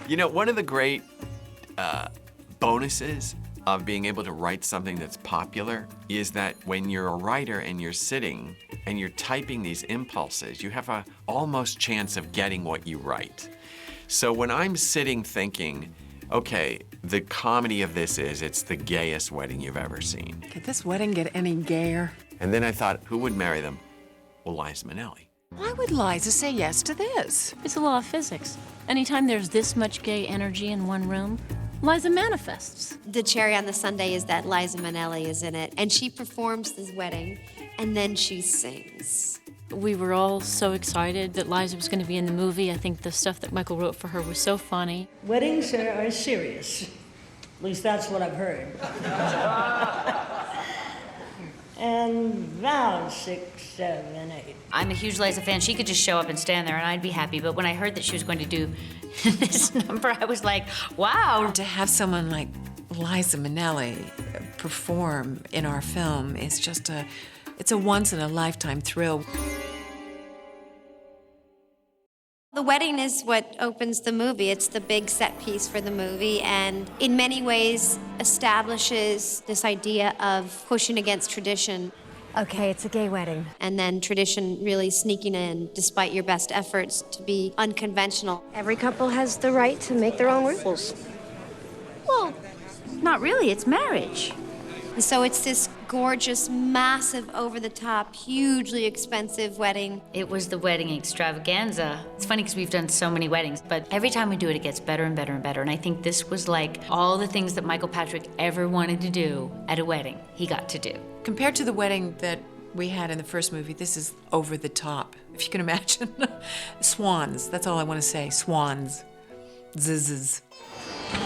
You know, one of the great bonuses of being able to write something that's popular is that when you're a writer and you're sitting and you're typing these impulses, you have a almost chance of getting what you write. So when I'm sitting thinking, okay, the comedy of this is it's the gayest wedding you've ever seen. Could this wedding get any gayer? And then I thought, who would marry them? Well, Liza Minnelli. Why would Liza say yes to this? It's a law of physics. Anytime there's this much gay energy in one room, Liza manifests. The cherry on the sundae is that Liza Minnelli is in it, and she performs this wedding, and then she sings. We were all so excited that Liza was going to be in the movie. I think the stuff that Michael wrote for her was so funny. Weddings are serious. At least that's what I've heard. And vows 6, 7, 8. I'm a huge Liza fan. She could just show up and stand there and I'd be happy. But when I heard that she was going to do this number, I was like, wow. To have someone like Liza Minnelli perform in our film is just it's a once-in-a-lifetime thrill. The wedding is what opens the movie. It's the big set piece for the movie, and in many ways establishes this idea of pushing against tradition. Okay, it's a gay wedding. And then tradition really sneaking in, despite your best efforts to be unconventional. Every couple has the right to make their own rules. Well, not really. It's marriage. And so it's this gorgeous, massive, over-the-top, hugely expensive wedding. It was the wedding extravaganza. It's funny because we've done so many weddings, but every time we do it, it gets better and better and better. And I think this was like all the things that Michael Patrick ever wanted to do at a wedding, he got to do. Compared to the wedding that we had in the first movie, this is over the top, if you can imagine. Swans, that's all I want to say, swans. Zizzes.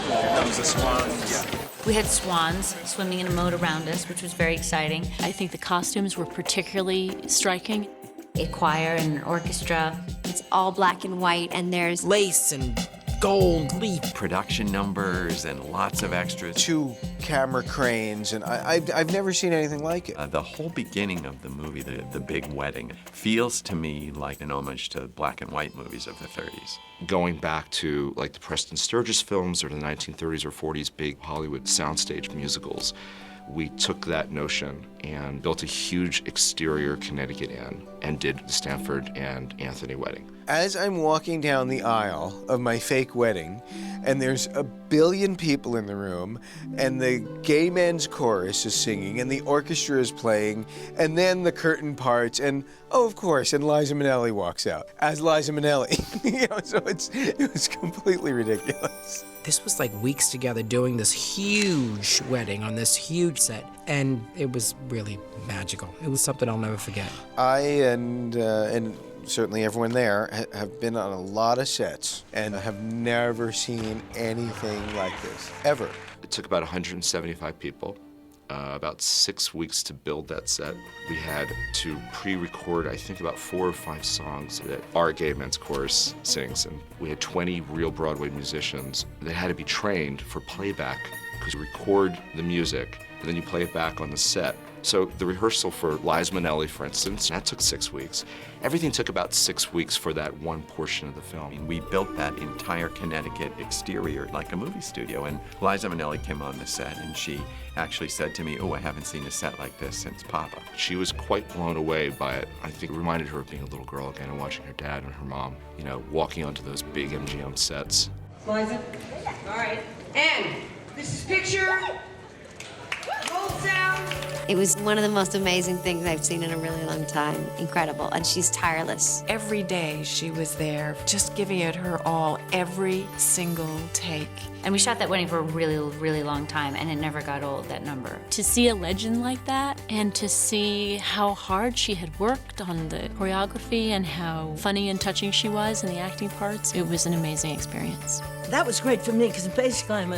That was a swan. Yeah. We had swans swimming in a moat around us, which was very exciting. I think the costumes were particularly striking. A choir and an orchestra. It's all black and white, and there's lace and gold leaf. Production numbers and lots of extras. 2 camera cranes, and I've never seen anything like it. The whole beginning of the movie, the big wedding, feels to me like an homage to black and white movies of the 30s. Going back to like the Preston Sturges films or the 1930s or 40s big Hollywood soundstage musicals, we took that notion and built a huge exterior Connecticut Inn and did the Stanford and Anthony wedding. As I'm walking down the aisle of my fake wedding, and there's a billion people in the room, and the gay men's chorus is singing, and the orchestra is playing, and then the curtain parts, and oh, of course, and Liza Minnelli walks out as Liza Minnelli. You know, so it was completely ridiculous. This was like weeks together doing this huge wedding on this huge set, and it was really magical. It was something I'll never forget. I and certainly everyone there have been on a lot of sets and have never seen anything like this, ever. It took about 175 people, about 6 weeks to build that set. We had to pre-record, I think, about 4 or 5 songs that our gay men's chorus sings, and we had 20 real Broadway musicians that had to be trained for playback, because you record the music and then you play it back on the set. So the rehearsal for Liza Minnelli, for instance, that took 6 weeks. Everything took about 6 weeks for that one portion of the film. I mean, we built that entire Connecticut exterior like a movie studio, and Liza Minnelli came on the set, and she actually said to me, oh, I haven't seen a set like this since Papa. She was quite blown away by it. I think it reminded her of being a little girl again and watching her dad and her mom, you know, walking onto those big MGM sets. Liza? All right. And this is picture. Roll sound. It was one of the most amazing things I've seen in a really long time. Incredible, and she's tireless. Every day she was there, just giving it her all, every single take. And we shot that wedding for a really, really long time, and it never got old, that number. To see a legend like that, and to see how hard she had worked on the choreography and how funny and touching she was in the acting parts, it was an amazing experience. That was great for me, because basically I'm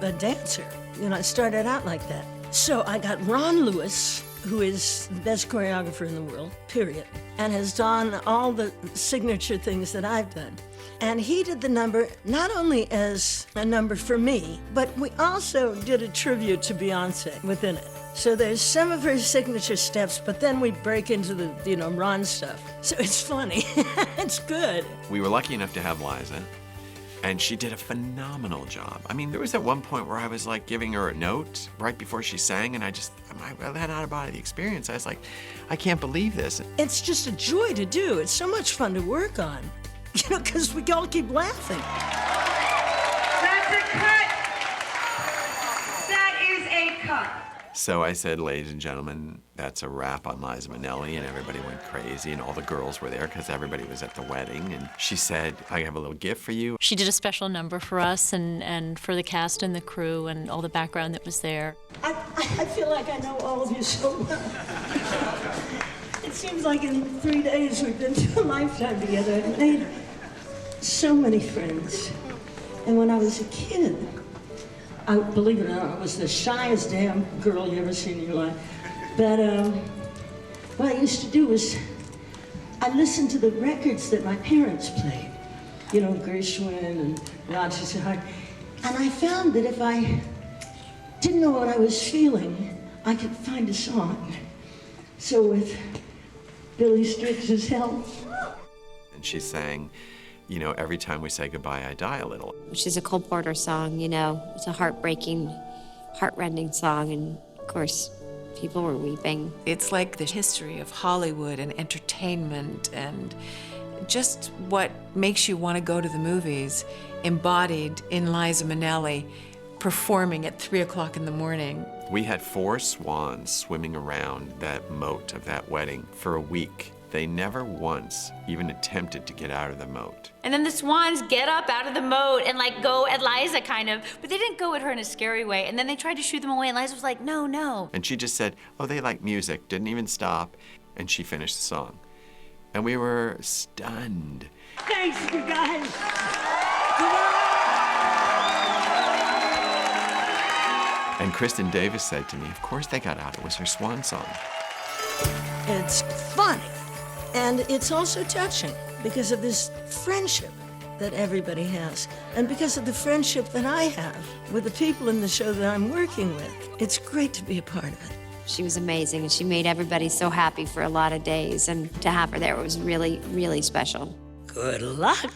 a dancer. You know, I started out like that. So I got Ron Lewis, who is the best choreographer in the world, period, and has done all the signature things that I've done. And he did the number not only as a number for me, but we also did a tribute to Beyonce within it. So there's some of her signature steps, but then we break into the, you know, Ron stuff. So it's funny. It's good. We were lucky enough to have Liza. And she did a phenomenal job. I mean, there was at one point where I was like giving her a note right before she sang, and I had out of body experience. I was like, I can't believe this. It's just a joy to do. It's so much fun to work on, you know, because we all keep laughing. That's a cut. That is a cut. So I said, ladies and gentlemen, that's a wrap on Liza Minnelli, and everybody went crazy, and all the girls were there because everybody was at the wedding. And she said, I have a little gift for you. She did a special number for us and for the cast and the crew and all the background that was there. I feel like I know all of you so well. It seems like in 3 days we've been through a lifetime together and made so many friends. And when I was a kid, believe it or not, I was the shyest damn girl you ever seen in your life. But what I used to do was I listened to the records that my parents played. You know, Gershwin and Rodgers and Hart. And I found that if I didn't know what I was feeling, I could find a song. So with Billy Strix's help. And she sang, you know, every time we say goodbye, I die a little. Which is a Cole Porter song, you know. It's a heartbreaking, heartrending song, and of course, people were weeping. It's like the history of Hollywood and entertainment and just what makes you want to go to the movies, embodied in Liza Minnelli, performing at 3 o'clock in the morning. We had 4 swans swimming around that moat of that wedding for a week. They never once even attempted to get out of the moat. And then the swans get up out of the moat and like go at Liza kind of, but they didn't go at her in a scary way. And then they tried to shoo them away and Liza was like, no, no. And she just said, oh, they like music, didn't even stop. And she finished the song. And we were stunned. Thanks, you guys. And Kristin Davis said to me, of course they got out, it was her swan song. It's funny, and it's also touching because of this friendship that everybody has, and because of the friendship that I have with the people in the show that I'm working with. It's great to be a part of it. She was amazing, and she made everybody so happy for a lot of days, and to have her there was really, really special. Good luck.